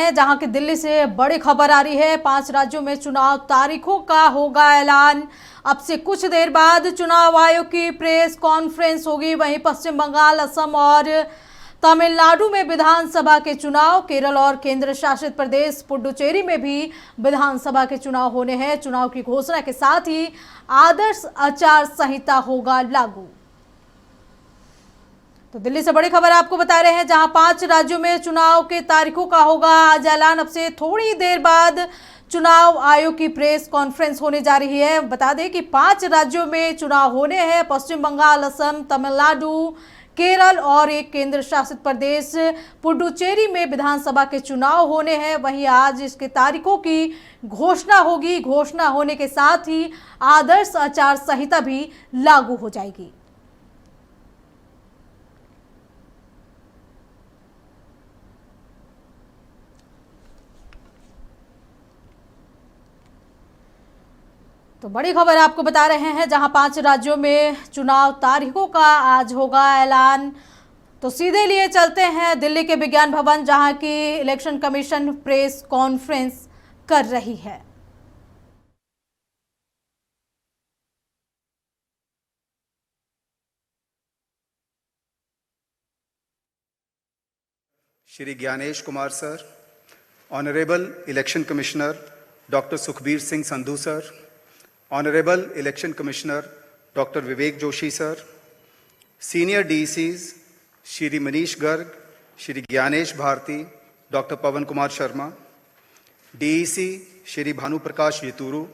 हैं जहां की दिल्ली से बड़ी खबर आ रही है। 5 राज्यों में चुनाव तारीखों का होगा ऐलान। अब से कुछ देर बाद चुनाव आयोग की प्रेस कॉन्फ्रेंस होगी। वहीं पश्चिम बंगाल, असम और तमिलनाडु में विधानसभा के चुनाव, केरल और केंद्र शासित प्रदेश पुडुचेरी में भी विधानसभा के चुनाव होने हैं। चुनाव की घोषणा के साथ ही आदर्श आचार संहिता होगा लागू। तो दिल्ली से बड़ी खबर आपको बता रहे हैं जहां 5 राज्यों में चुनाव के तारीखों का होगा आज ऐलान। अब से थोड़ी देर बाद चुनाव आयोग की प्रेस कॉन्फ्रेंस होने जा रही है। बता दें कि 5 राज्यों में चुनाव होने हैं। पश्चिम बंगाल, असम, तमिलनाडु, केरल और एक केंद्र शासित प्रदेश पुडुचेरी में विधानसभा के चुनाव होने हैं। वहीं आज इसके तारीखों की घोषणा होगी। घोषणा होने के साथ ही आदर्श आचार संहिता भी लागू हो जाएगी। तो बड़ी खबर आपको बता रहे हैं जहां 5 राज्यों में चुनाव तारीखों का आज होगा ऐलान। तो सीधे लिए चलते हैं दिल्ली के विज्ञान भवन जहां की इलेक्शन कमीशन प्रेस कॉन्फ्रेंस कर रही है। Shri Gyanesh Kumar sir, honourable election commissioner doctor Sukhbir Singh Sandhu sir, honourable election commissioner doctor Vivek Joshi sir, senior DECs Shri Manish Garg, Shri Gyanesh Bharti, doctor Pawan Kumar Sharma, DEC Shri Bhanu Prakash Yaturu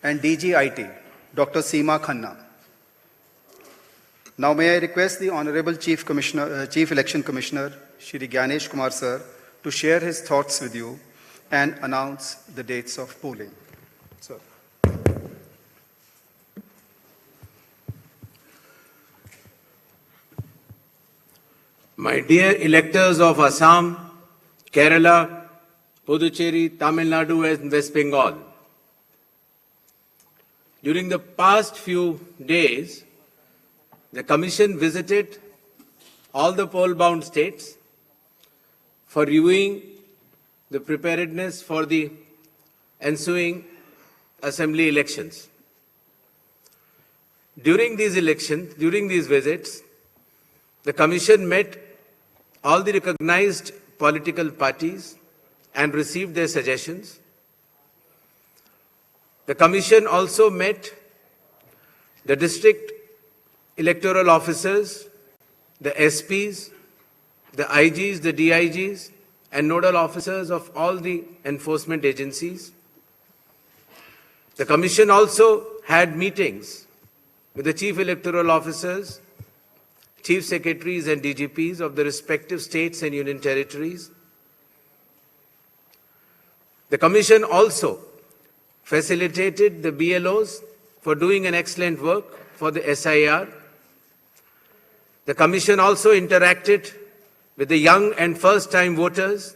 and DGIT Dr. Seema Khanna. Now may I request the Honorable Chief Election Commissioner Shri Gyanesh Kumar sir to share his thoughts with you and announce the dates of polling. Sir. My dear electors of Assam, Kerala, Puducherry, Tamil Nadu and West Bengal, during the past few days, the Commission visited all the poll-bound states for reviewing the preparedness for the ensuing assembly elections. During these visits, the Commission met all the recognized political parties and received their suggestions. The Commission also met the district electoral officers, the SPs, the IGs, the DIGs, and nodal officers of all the enforcement agencies. The Commission also had meetings with the chief electoral officers, chief secretaries and DGPs of the respective states and union territories. The Commission also facilitated the BLOs for doing an excellent work for the SIR. The Commission also interacted with the young and first-time voters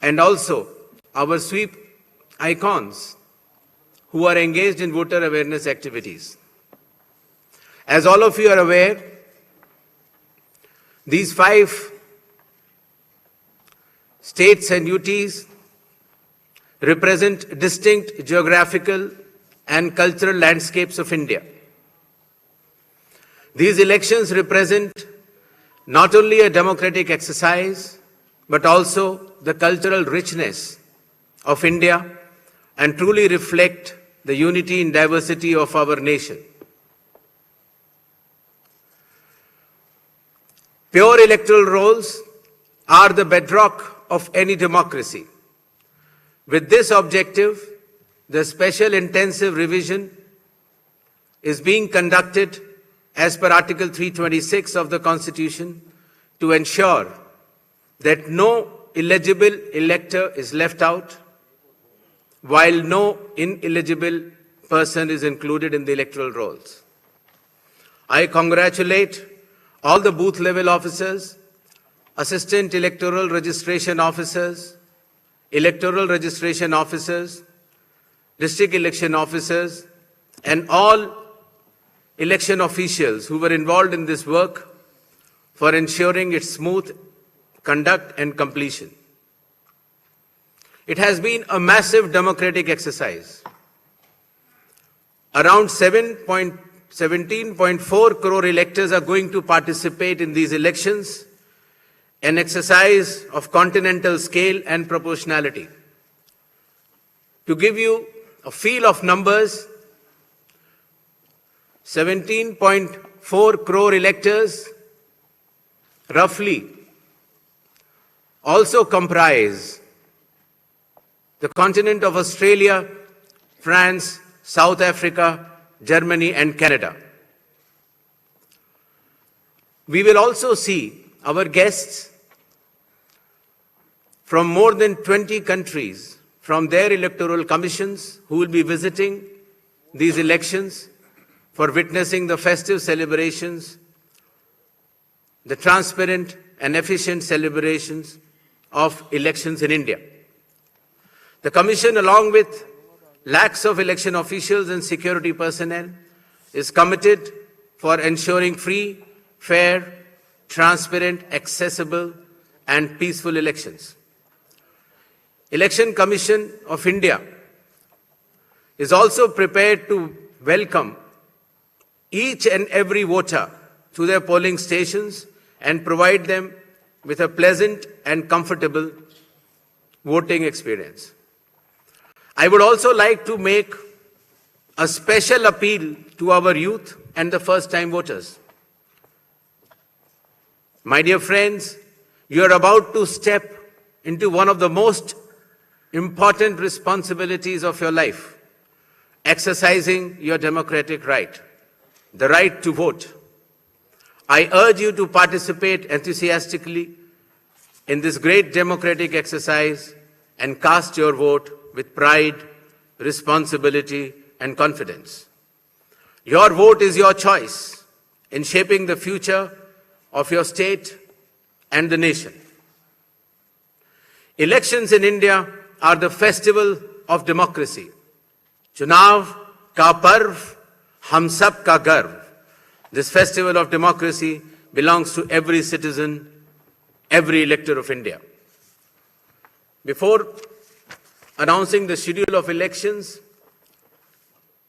and also our sweep icons who are engaged in voter awareness activities. As all of you are aware, these 5 states and UTs represent distinct geographical and cultural landscapes of India. These elections represent not only a democratic exercise, but also the cultural richness of India and truly reflect the unity and diversity of our nation. Pure electoral rolls are the bedrock of any democracy. With this objective, the special intensive revision is being conducted as per Article 326 of the Constitution to ensure that no illegible elector is left out, while no ineligible person is included in the electoral rolls. I congratulate all the booth level officers, assistant electoral registration officers, electoral registration officers, district election officers, and all election officials who were involved in this work for ensuring its smooth conduct and completion. It has been a massive democratic exercise. Around 17.4 crore electors are going to participate in these elections, an exercise of continental scale and proportionality. To give you a feel of numbers, 17.4 crore electors roughly also comprise the continent of Australia, France, South Africa, Germany, and Canada. We will also see our guests from more than 20 countries from their electoral commissions who will be visiting these elections for witnessing the festive celebrations, the transparent and efficient celebrations of elections in India. The Commission, along with lakhs of election officials and security personnel, is committed for ensuring free, fair, transparent, accessible, and peaceful elections. Election Commission of India is also prepared to welcome each and every voter to their polling stations and provide them with a pleasant and comfortable voting experience. I would also like to make a special appeal to our youth and the first-time voters. My dear friends, you are about to step into one of the most important responsibilities of your life, exercising your democratic right, the right to vote. I urge you to participate enthusiastically in this great democratic exercise and cast your vote with pride, responsibility, and confidence. Your vote is your choice in shaping the future of your state and the nation. Elections in India are the festival of democracy. Chunav ka parv, hum sab ka garv. This festival of democracy belongs to every citizen, every elector of India. Before announcing the schedule of elections,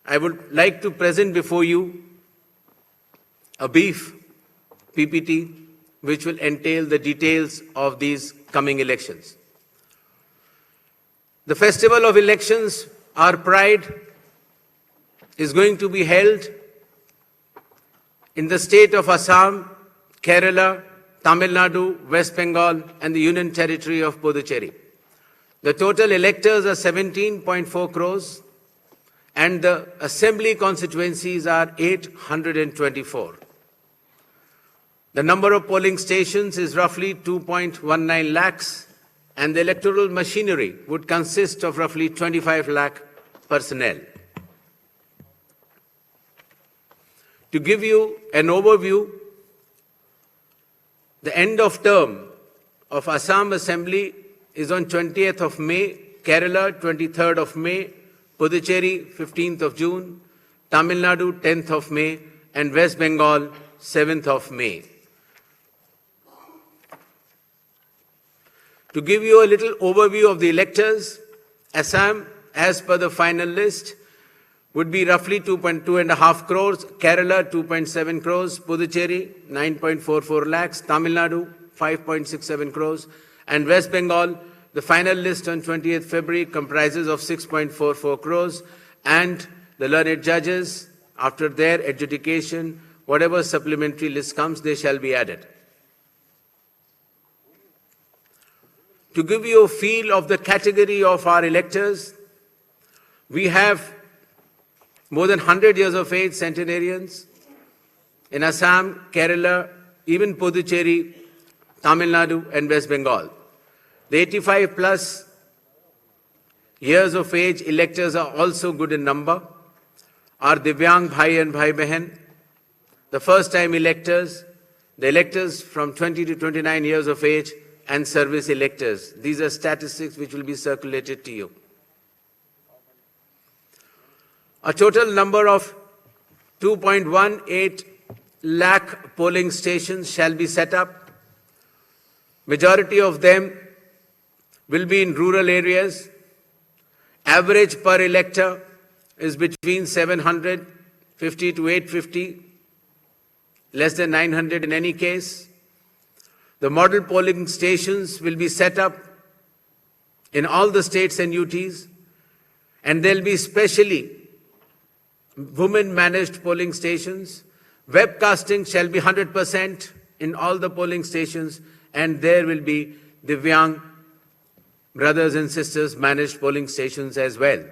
I would like to present before you a brief PPT which will entail the details of these coming elections. The festival of elections, our pride, is going to be held in the state of Assam, Kerala, Tamil Nadu, West Bengal, and the Union Territory of Puducherry. The total electors are 17.4 crores, and the assembly constituencies are 824. The number of polling stations is roughly 2.19 lakhs, and the electoral machinery would consist of roughly 25 lakh personnel. To give you an overview, the end of term of Assam Assembly is on 20th of May, Kerala 23rd of May, Puducherry 15th of June, Tamil Nadu 10th of May, and West Bengal 7th of May. To give you a little overview of the electors, Assam, as per the final list, would be roughly 2.5 crores, Kerala 2.7 crores, Puducherry 9.44 lakhs, Tamil Nadu 5.67 crores, and West Bengal, the final list on 20th February comprises of 6.44 crores, and the learned judges, after their adjudication, whatever supplementary list comes, they shall be added. To give you a feel of the category of our electors, we have more than 100 years of age centenarians in Assam, Kerala, even Puducherry, Tamil Nadu, and West Bengal. The 85 plus years of age electors are also good in number. Our Divyang Bhai and Bhai Behan, the first time electors, the electors from 20 to 29 years of age, and service electors. These are statistics which will be circulated to you. A total number of 2.18 lakh polling stations shall be set up. Majority of them will be in rural areas. Average per elector is between 750 to 850, less than 900 in any case. The model polling stations will be set up in all the states and UTs, and there'll be specially women-managed polling stations. Webcasting shall be 100% in all the polling stations, and there will be Divyang brothers and sisters managed polling stations as well.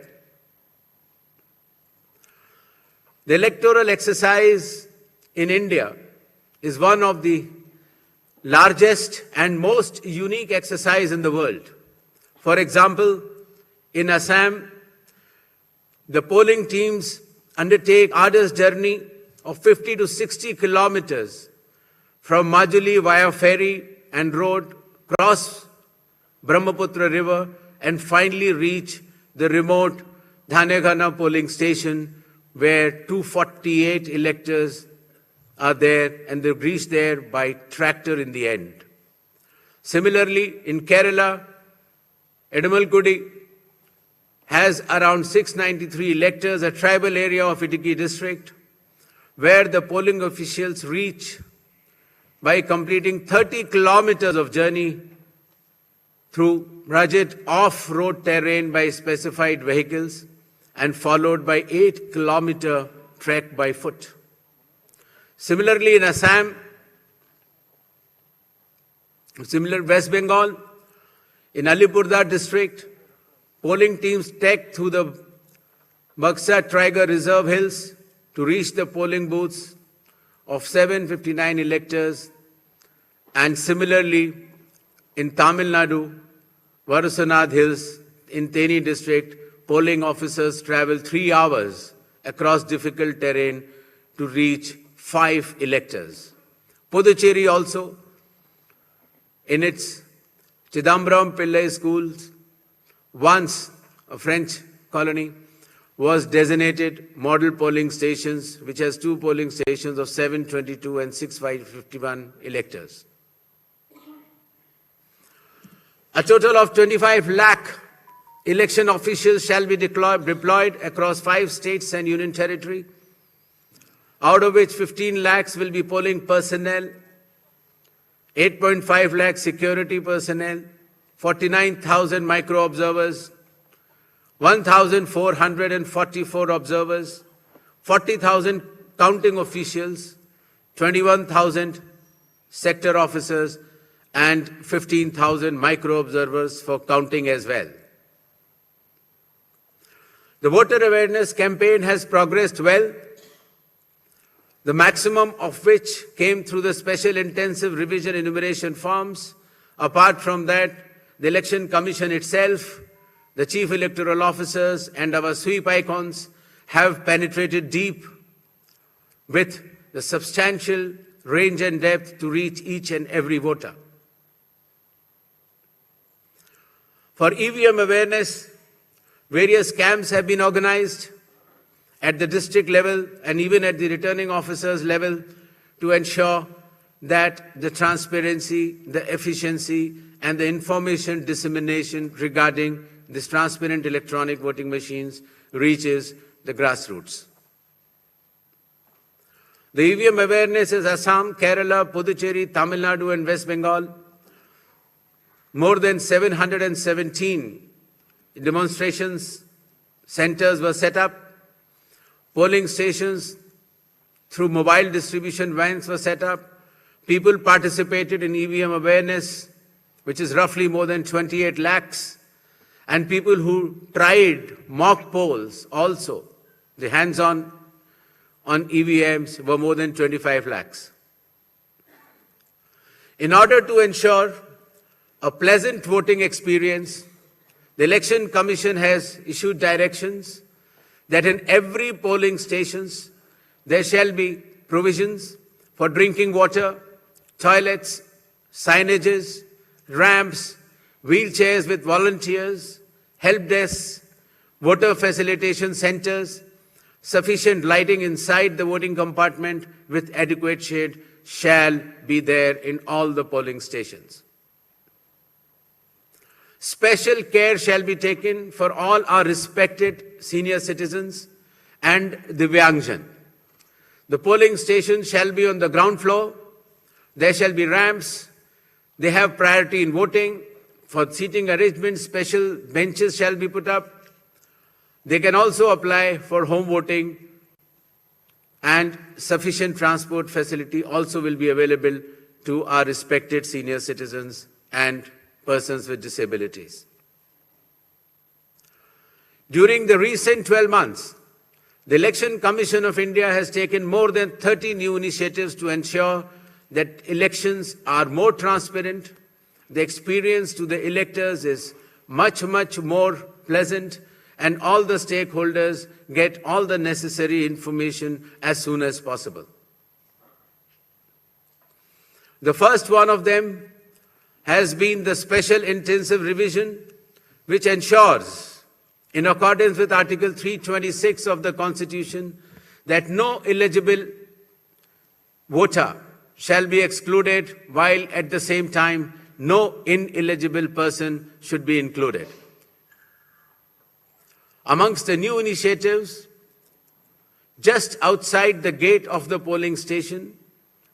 The electoral exercise in India is one of the largest and most unique exercise in the world. For example, in Assam, the polling teams undertake arduous journey of 50 to 60 kilometers from Majuli via ferry and road, cross Brahmaputra River, and finally reach the remote Dhanegana polling station where 248 electors are there, and they reach there by tractor in the end. Similarly, in Kerala, Edamalgudi has around 693 electors, a tribal area of Idukki district, where the polling officials reach by completing 30 kilometers of journey through rugged off-road terrain by specified vehicles and followed by 8-kilometer trek by foot. Similarly, in Assam, West Bengal, in Alipurduar district, polling teams trek through the Buxa Tiger Reserve Hills to reach the polling booths of 759 electors. And similarly, in Tamil Nadu, Varusanath Hills, in Theni district, polling officers travel 3 hours across difficult terrain to reach 5 electors. Puducherry also, in its Chidambaram Pillai schools, once a French colony, was designated model polling stations, which has 2 polling stations of 722 and 651 electors. A total of 25 lakh election officials shall be deployed across 5 states and union territory, out of which 15 lakhs will be polling personnel, 8.5 lakh security personnel, 49,000 micro-observers, 1,444 observers, 40,000 counting officials, 21,000 sector officers, and 15,000 micro-observers for counting as well. The voter awareness campaign has progressed well, the maximum of which came through the special intensive revision enumeration forms. Apart from that, the Election Commission itself, the Chief Electoral Officers, and our sweep icons have penetrated deep with the substantial range and depth to reach each and every voter. For EVM awareness, various camps have been organized at the district level and even at the returning officers level to ensure that the transparency, the efficiency, and the information dissemination regarding this transparent electronic voting machines reaches the grassroots. The EVM awareness is Assam, Kerala, Puducherry, Tamil Nadu, and West Bengal. More than 717 demonstrations centers were set up. Polling stations through mobile distribution vans were set up. People participated in EVM awareness, which is roughly more than 28 lakhs. And people who tried mock polls also, the hands-on on EVMs, were more than 25 lakhs. In order to ensure a pleasant voting experience, the Election Commission has issued directions that in every polling stations there shall be provisions for drinking water, toilets, signages, ramps, wheelchairs with volunteers, help desks, voter facilitation centers, sufficient lighting inside the voting compartment with adequate shade shall be there in all the polling stations. Special care shall be taken for all our respected senior citizens and Divyangjan. The polling station shall be on the ground floor. There shall be ramps. They have priority in voting. For seating arrangements, special benches shall be put up. They can also apply for home voting, and sufficient transport facility also will be available to our respected senior citizens and persons with disabilities. During the recent 12 months, the Election Commission of India has taken more than 30 new initiatives to ensure that elections are more transparent. The experience to the electors is much more pleasant, and all the stakeholders get all the necessary information as soon as possible. The first one of them has been the special intensive revision, which ensures, in accordance with Article 326 of the Constitution, that no eligible voter shall be excluded, while at the same time no ineligible person should be included. Amongst the new initiatives, just outside the gate of the polling station,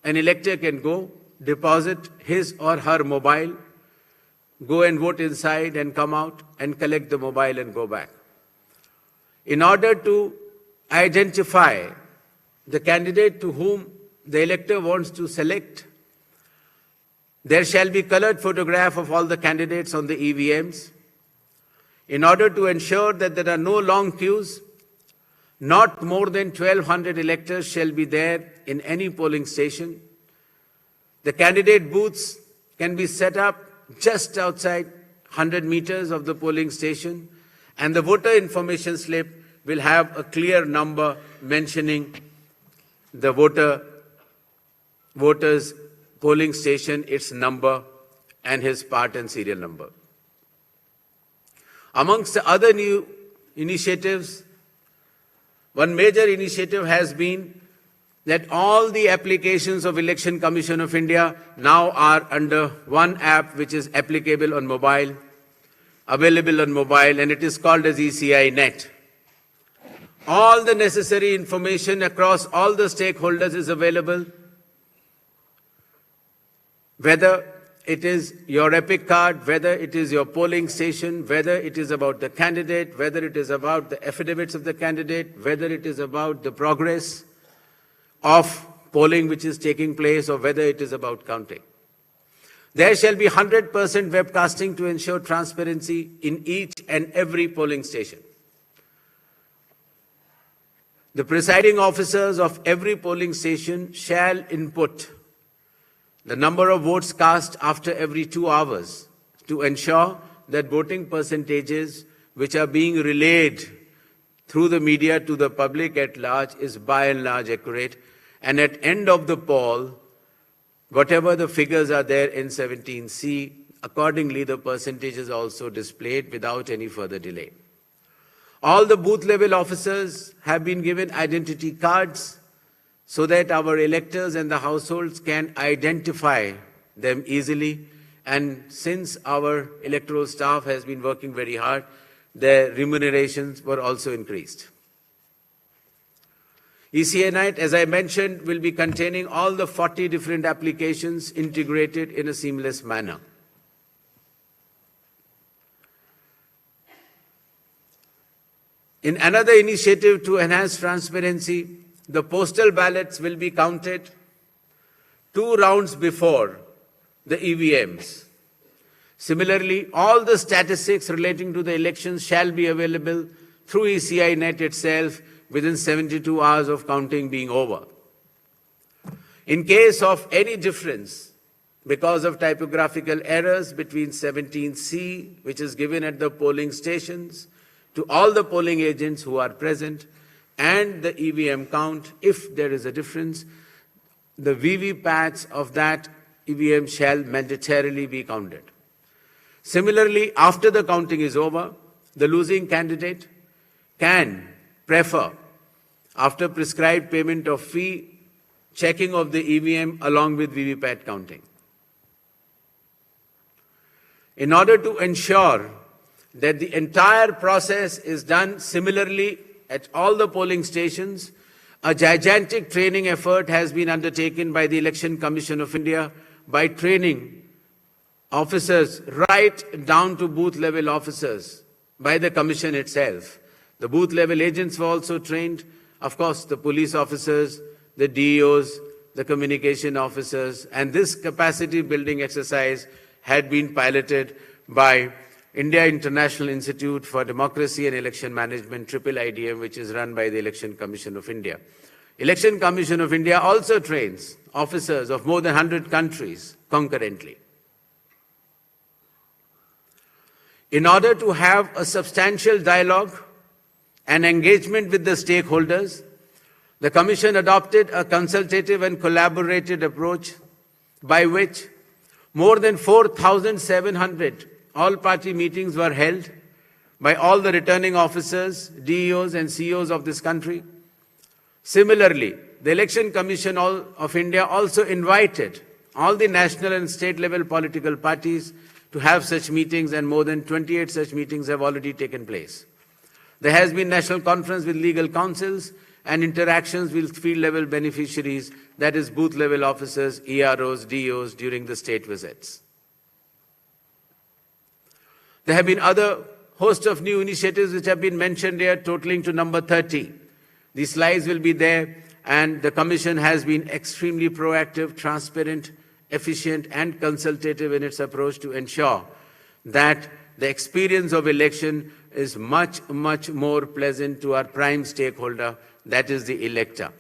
an elector can go, deposit his or her mobile, go and vote inside and come out and collect the mobile and go back. In order to identify the candidate to whom the elector wants to select, there shall be colored photograph of all the candidates on the EVMs. In order to ensure that there are no long queues, not more than 1,200 electors shall be there in any polling station. The candidate booths can be set up just outside 100 meters of the polling station, and the voter information slip will have a clear number mentioning the voter's polling station, its number, and his part and serial number. Amongst the other new initiatives, one major initiative has been that all the applications of Election Commission of India now are under one app, which is applicable on mobile, available on mobile, and it is called as ECI Net. All the necessary information across all the stakeholders is available, whether it is your EPIC card, whether it is your polling station, whether it is about the candidate, whether it is about the affidavits of the candidate, whether it is about the progress of polling which is taking place, or whether it is about counting. There shall be 100% webcasting to ensure transparency in each and every polling station. The presiding officers of every polling station shall input the number of votes cast after every 2 hours to ensure that voting percentages which are being relayed through the media to the public at large is by and large accurate. And at end of the poll, whatever the figures are there in 17C, accordingly the percentage is also displayed without any further delay. All the booth level officers have been given identity cards so that our electors and the households can identify them easily. And since our electoral staff has been working very hard, their remunerations were also increased. ECI Net, as I mentioned, will be containing all the 40 different applications integrated in a seamless manner. In another initiative to enhance transparency, the postal ballots will be counted 2 rounds before the EVMs. Similarly, all the statistics relating to the elections shall be available through ECI Net itself within 72 hours of counting being over. In case of any difference because of typographical errors between 17C, which is given at the polling stations, to all the polling agents who are present, and the EVM count, if there is a difference, the VVPATs of that EVM shall mandatorily be counted. Similarly, after the counting is over, the losing candidate can prefer, after prescribed payment of fee, checking of the EVM along with VVPAT counting. In order to ensure that the entire process is done similarly at all the polling stations, a gigantic training effort has been undertaken by the Election Commission of India by training officers right down to booth level officers by the Commission itself. The booth level agents were also trained, of course, the police officers, the DEOs, the communication officers, and this capacity building exercise had been piloted by India International Institute for Democracy and Election Management, IIIDM, which is run by the Election Commission of India. Election Commission of India also trains officers of more than 100 countries concurrently. In order to have a substantial dialogue and engagement with the stakeholders, the Commission adopted a consultative and collaborative approach by which more than 4,700 all-party meetings were held by all the returning officers, DEOs and CEOs of this country. Similarly, the Election Commission of India also invited all the national and state level political parties to have such meetings, and more than 28 such meetings have already taken place. There has been national conference with legal councils and interactions with field level beneficiaries, that is booth level officers, EROs, DEOs during the state visits. There have been other host of new initiatives which have been mentioned here, totaling to number 30. These slides will be there, and the Commission has been extremely proactive, transparent, efficient and consultative in its approach to ensure that the experience of election is much, much more pleasant to our prime stakeholder, that is the elector.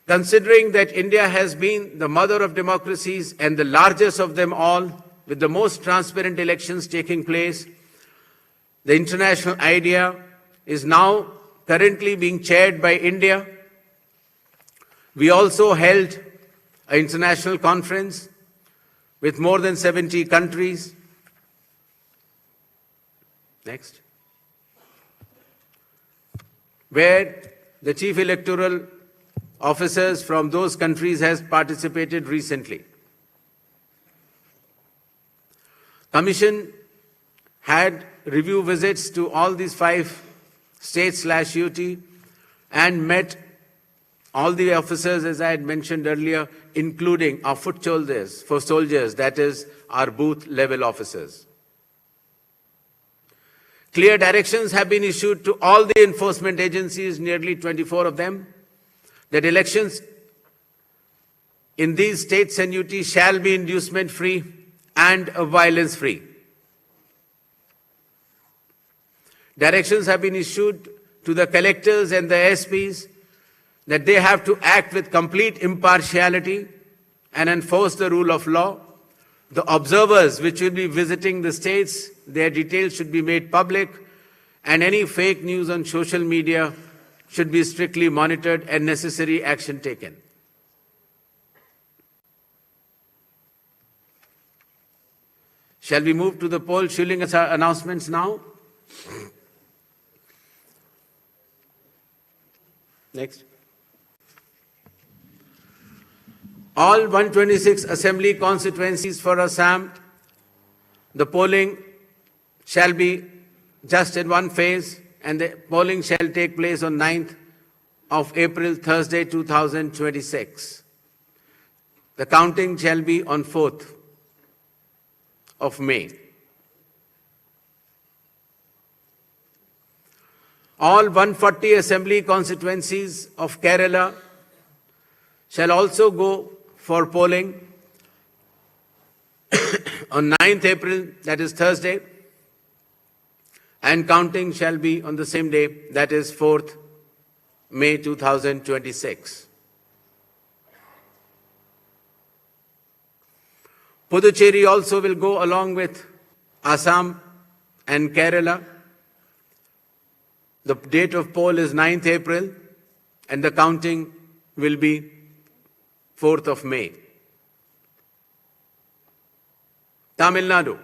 Considering that India has been the mother of democracies and the largest of them all, with the most transparent elections taking place, the international idea is now currently being chaired by India. We also held an international conference with more than 70 countries. Next. Where the chief electoral officers from those countries has participated recently. Commission had review visits to all these 5 states/UT and met all the officers, as I had mentioned earlier, including our foot soldiers, that is our booth level officers. Clear directions have been issued to all the enforcement agencies, nearly 24 of them, that elections in these states and UT shall be inducement-free and violence-free. Directions have been issued to the collectors and the SPs that they have to act with complete impartiality and enforce the rule of law. The observers which will be visiting the states, their details should be made public, and any fake news on social media should be strictly monitored and necessary action taken. Shall we move to the poll shilling announcements now? Next. All 126 assembly constituencies for Assam, the polling shall be just in one phase, and the polling shall take place on 9th of April, Thursday, 2026. The counting shall be on 4th of May. All 140 assembly constituencies of Kerala shall also go for polling on 9th April, that is Thursday, and counting shall be on the same day, that is 4th May 2026. Puducherry also will go along with Assam and Kerala. The date of poll is 9th April and the counting will be 4th of May. Tamil Nadu.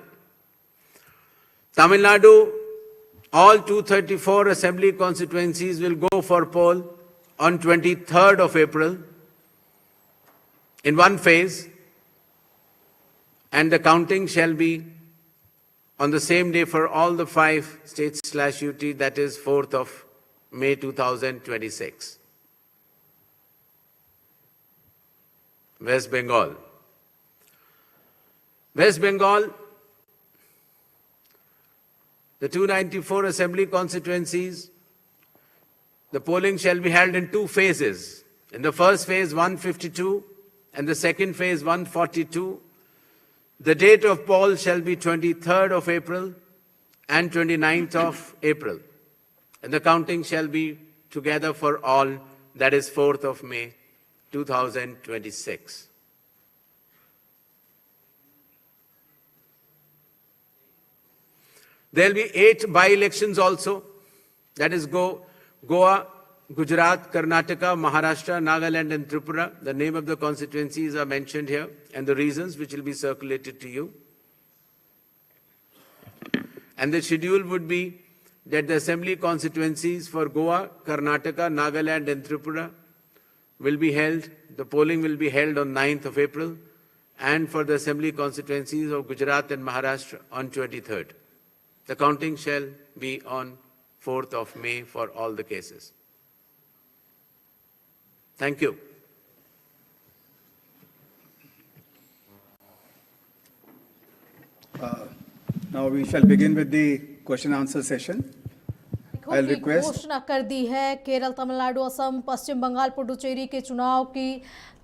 Tamil Nadu, all 234 assembly constituencies will go for poll on 23rd of April in one phase. and the counting shall be on the same day for all the 5 states/UT, that is 4th of May 2026. West Bengal. West Bengal, the 294 assembly constituencies, the polling shall be held in 2 phases. In the first phase, 152, and the second phase, 142. The date of poll shall be 23rd of April and 29th of April. And the counting shall be together for all, that is 4th of May 2026. There will be 8 by-elections also, that is Goa, Gujarat, Karnataka, Maharashtra, Nagaland and Tripura. The name of the constituencies are mentioned here and the reasons, which will be circulated to you. And the schedule would be that the assembly constituencies for Goa, Karnataka, Nagaland and Tripura will be held, the polling will be held on 9th of April, and for the assembly constituencies of Gujarat and Maharashtra on 23rd. The counting shall be on 4th of May for all the cases. Thank you. Now we shall begin with the question answer session. I'll की request घोषणा कर दी है केरल, तमिलनाडु, असम, पश्चिम बंगाल, पुडुचेरी के चुनाव की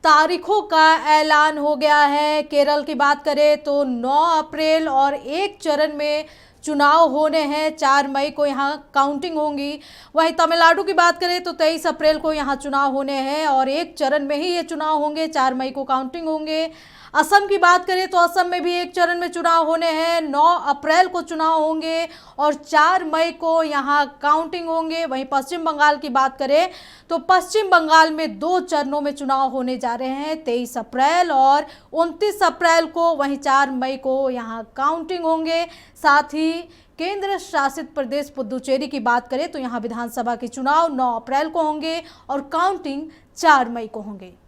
तारीखों का ऐलान हो गया है। केरल की बात करें तो 9 अप्रैल और एक चरण में चुनाव होने हैं। 4 मई को यहाँ काउंटिंग होगी। वहीं तमिलनाडु की बात करें तो 23 अप्रैल को यहाँ चुनाव होने हैं और एक चरण में ही ये चुनाव होंगे। 4 मई को काउंटिंग होंगे। असम की बात करें तो असम में भी एक चरण में चुनाव होने हैं। 9 अप्रैल को चुनाव होंगे और 4 मई को यहाँ काउंटिंग होंगे। वहीं पश्चिम बंगाल की बात करें तो पश्चिम बंगाल में 2 चरणों में चुनाव होने जा रहे हैं, 23 अप्रैल और 29 अप्रैल को। वहीं 4 मई को यहाँ काउंटिंग होंगे। साथ ही केंद्र शासित प्रदेश पुदुचेरी की बात करें तो यहाँ विधानसभा के चुनाव 9 अप्रैल को होंगे और काउंटिंग 4 मई को होंगे।